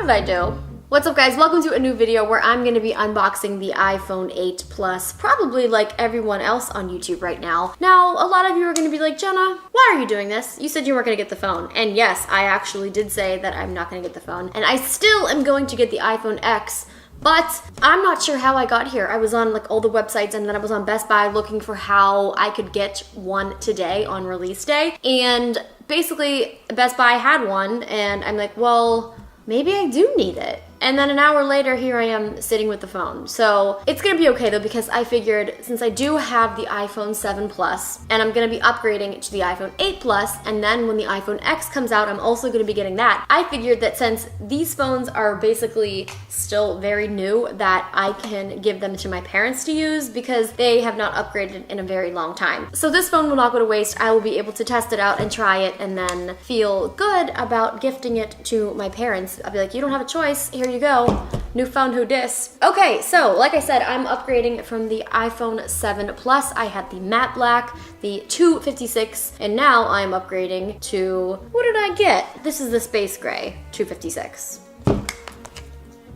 did I do? What's up guys, welcome to a new video where I'm gonna be unboxing the iPhone 8 Plus, probably like everyone else on YouTube right now. Now, a lot of you are gonna be like, Jenna, why are you doing this? You said you weren't gonna get the phone. And yes, I actually did say that I'm not gonna get the phone. And I still am going to get the iPhone X, but I'm not sure how I got here. I was on like all the websites and then I was on Best Buy looking for how I could get one today on release day. And basically Best Buy had one and I'm like, well, maybe I do need it. And then an hour later, here I am sitting with the phone. So it's gonna be okay though, because I figured since I do have the iPhone 7 Plus and I'm gonna be upgrading to the iPhone 8 Plus, and then when the iPhone X comes out, I'm also gonna be getting that. I figured that since these phones are basically still very new, that I can give them to my parents to use because they have not upgraded in a very long time. So this phone will not go to waste. I will be able to test it out and try it and then feel good about gifting it to my parents. I'll be like, you don't have a choice. Here you go. New phone, who dis? Okay, so like I said, I'm upgrading from the iPhone 7 Plus. I had the matte black, the 256, and now I'm upgrading to, what did I get? This is the space gray 256.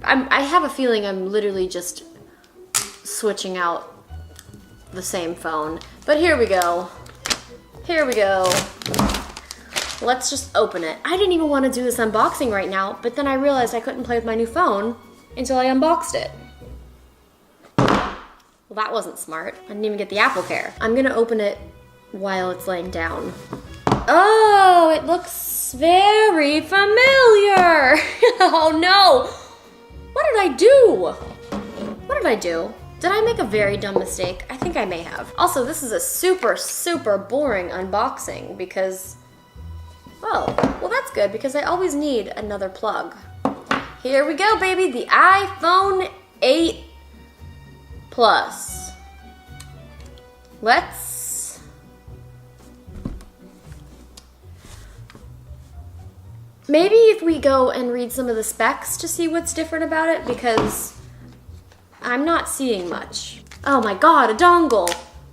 I have a feeling I'm literally just switching out the same phone, but here we go. Here we go. Let's just open it. I didn't even want to do this unboxing right now, but then I realized I couldn't play with my new phone until I unboxed it. Well, that wasn't smart. I didn't even get the Apple Care. I'm gonna open it while it's laying down. Oh, it looks very familiar. Oh no. What did I do? What did I do? Did I make a very dumb mistake? I think I may have. Also, this is a super, super boring unboxing because, oh, well that's good because I always need another plug. Here we go, baby, the iPhone 8 Plus. Maybe if we go and read some of the specs to see what's different about it, because I'm not seeing much. Oh my God, a dongle.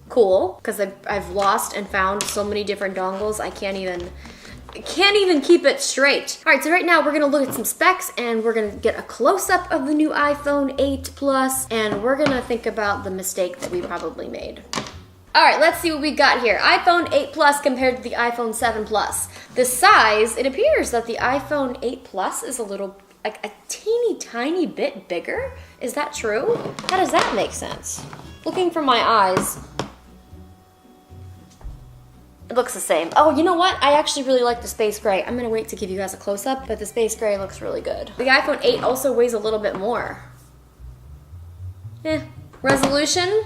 Cool, because I've lost and found so many different dongles, I can't even keep it straight. All right, so right now we're gonna look at some specs and we're gonna get a close-up of the new iPhone 8 Plus and we're gonna think about the mistake that we probably made. All right, let's see what we got here. iPhone 8 Plus compared to the iPhone 7 Plus. The size, it appears that the iPhone 8 Plus is a little, like a teeny tiny bit bigger. Is that true? How does that make sense? Looking from my eyes, it looks the same. Oh, you know what? I actually really like the space gray. I'm gonna wait to give you guys a close-up, but the space gray looks really good. The iPhone 8 also weighs a little bit more. Resolution,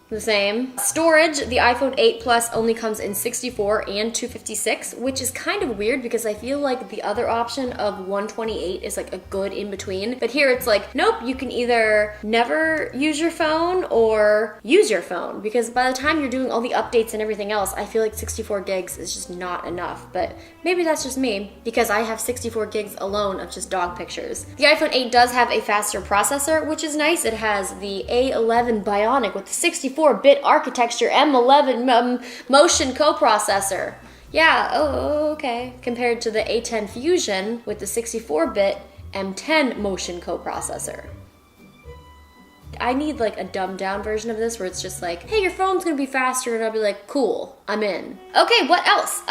the same. Storage, the iPhone 8 Plus only comes in 64 and 256, which is kind of weird because I feel like the other option of 128 is like a good in between. But here it's like, nope, you can either never use your phone or use your phone, because by the time you're doing all the updates and everything else, I feel like 64 gigs is just not enough. But maybe that's just me because I have 64 gigs alone of just dog pictures. The iPhone 8 does have a faster processor, which is nice. It has the A11 Bionic with the 64-bit architecture M11 motion coprocessor. Yeah, oh, okay. Compared to the A10 Fusion with the 64-bit M10 motion coprocessor. I need like a dumbed down version of this where it's just like, hey, your phone's gonna be faster, and I'll be like, cool, I'm in. Okay, what else?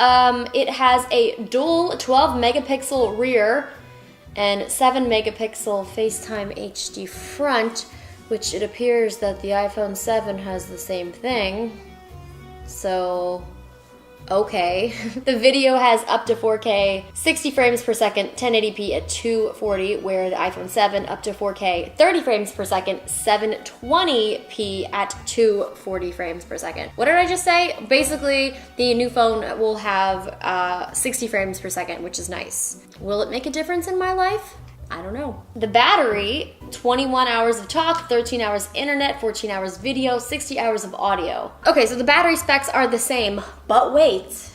It has a dual 12 megapixel rear and 7 megapixel FaceTime HD front, which it appears that the iPhone 7 has the same thing. So, okay. The video has up to 4K, 60 frames per second, 1080p at 240, where the iPhone 7 up to 4K, 30 frames per second, 720p at 240 frames per second. What did I just say? Basically, the new phone will have 60 frames per second, which is nice. Will it make a difference in my life? I don't know. The battery, 21 hours of talk, 13 hours internet, 14 hours video, 60 hours of audio. Okay, so the battery specs are the same, but wait,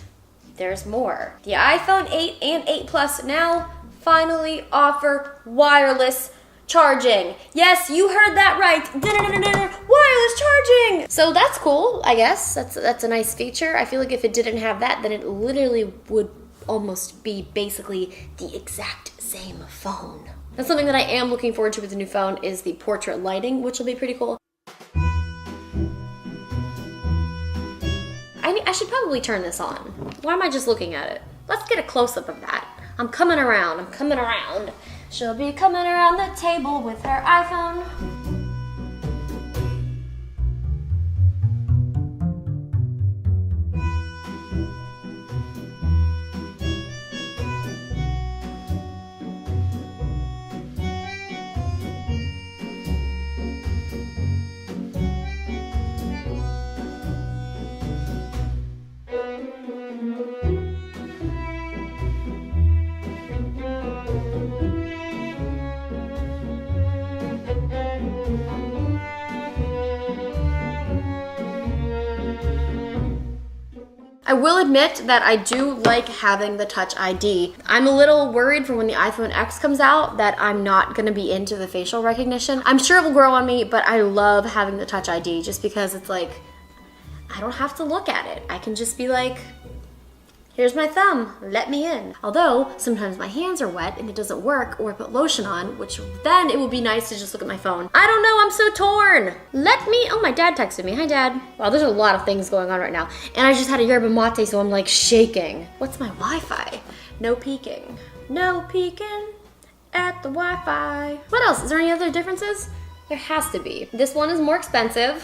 there's more. The iPhone 8 and 8 Plus now finally offer wireless charging. Yes, you heard that right. Wireless charging. So that's cool, I guess. That's a nice feature. I feel like if it didn't have that, then it literally would almost be basically the exact same phone. That's something that I am looking forward to with the new phone is the portrait lighting, which will be pretty cool. I should probably turn this on. Why am I just looking at it? Let's get a close-up of that. I'm coming around, I'm coming around. She'll be coming around the table with her iPhone. I will admit that I do like having the Touch ID. I'm a little worried for when the iPhone X comes out that I'm not gonna be into the facial recognition. I'm sure it will grow on me, but I love having the Touch ID just because it's like, I don't have to look at it. I can just be like, here's my thumb, let me in. Although, sometimes my hands are wet and it doesn't work, or I put lotion on, which then it would be nice to just look at my phone. I don't know, I'm so torn. Oh, my dad texted me, hi Dad. Wow, there's a lot of things going on right now. And I just had a yerba mate, so I'm like shaking. What's my Wi-Fi? No peeking. No peeking at the Wi-Fi. What else? Is there any other differences? There has to be. This one is more expensive.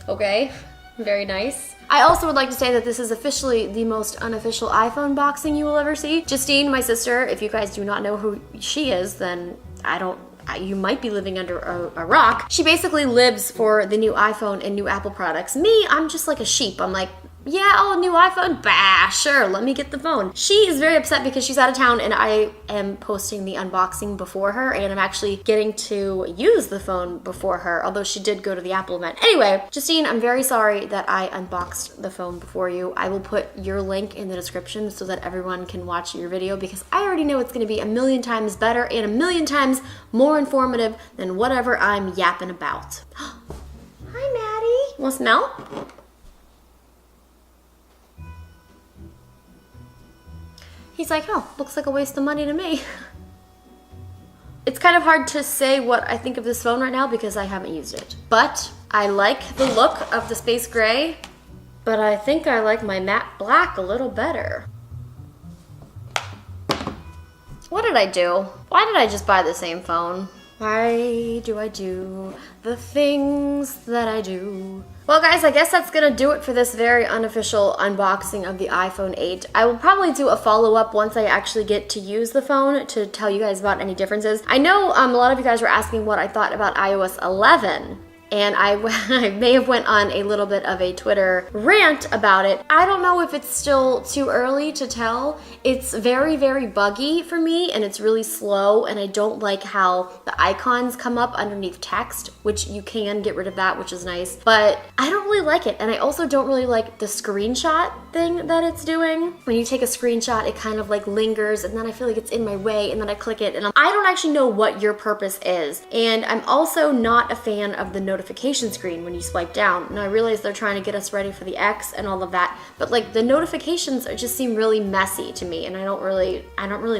Okay, very nice. I also would like to say that this is officially the most unofficial iPhone boxing you will ever see. Justine, my sister, if you guys do not know who she is, then you might be living under a rock. She basically lives for the new iPhone and new Apple products. Me, I'm just like a sheep. I'm like, yeah, oh, new iPhone? Bah, sure, let me get the phone. She is very upset because she's out of town and I am posting the unboxing before her and I'm actually getting to use the phone before her, although she did go to the Apple event. Anyway, Justine, I'm very sorry that I unboxed the phone before you. I will put your link in the description so that everyone can watch your video because I already know it's gonna be a million times better and a million times more informative than whatever I'm yapping about. Hi, Maddie. Want to smell? He's like, oh, looks like a waste of money to me. It's kind of hard to say what I think of this phone right now because I haven't used it. But I like the look of the space gray, but I think I like my matte black a little better. What did I do? Why did I just buy the same phone? Why do I do the things that I do? Well guys, I guess that's gonna do it for this very unofficial unboxing of the iPhone 8. I will probably do a follow-up once I actually get to use the phone to tell you guys about any differences. I know a lot of you guys were asking what I thought about iOS 11. And I may have went on a little bit of a Twitter rant about it. I don't know if it's still too early to tell. It's very, very buggy for me and it's really slow and I don't like how the icons come up underneath text, which you can get rid of that, which is nice. But I don't really like it and I also don't really like the screenshot thing that it's doing. When you take a screenshot, it kind of like lingers and then I feel like it's in my way and then I click it and I don't actually know what your purpose is. And I'm also not a fan of the notification screen when you swipe down. Now I realize they're trying to get us ready for the X and all of that, but like the notifications just seem really messy to me and I don't really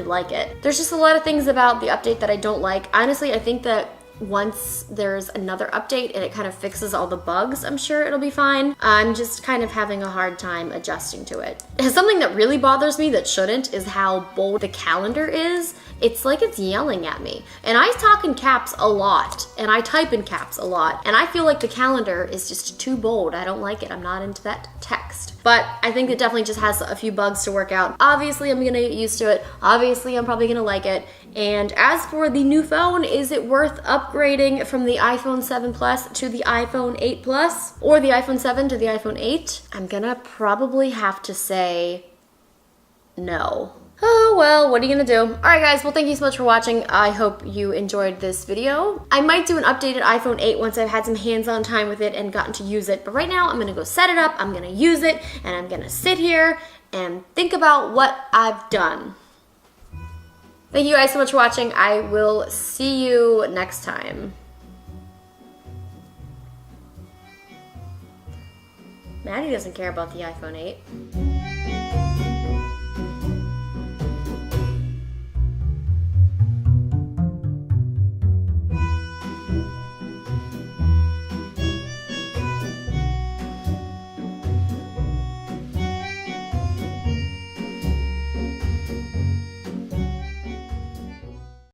like it. There's just a lot of things about the update that I don't like. Honestly, I think that once there's another update and it kind of fixes all the bugs, I'm sure it'll be fine. I'm just kind of having a hard time adjusting to it. Something that really bothers me that shouldn't is how bold the calendar is. It's like it's yelling at me. And I talk in caps a lot and I type in caps a lot and I feel like the calendar is just too bold. I don't like it. I'm not into that text. But I think it definitely just has a few bugs to work out. Obviously, I'm gonna get used to it. Obviously, I'm probably gonna like it. And as for the new phone, is it worth upgrading from the iPhone 7 Plus to the iPhone 8 Plus or the iPhone 7 to the iPhone 8? I'm gonna probably have to say no. Oh, well, what are you gonna do? All right, guys, well, thank you so much for watching. I hope you enjoyed this video. I might do an updated iPhone 8 once I've had some hands-on time with it and gotten to use it. But right now, I'm gonna go set it up, I'm gonna use it, and I'm gonna sit here and think about what I've done. Thank you guys so much for watching. I will see you next time. Maddie doesn't care about the iPhone 8.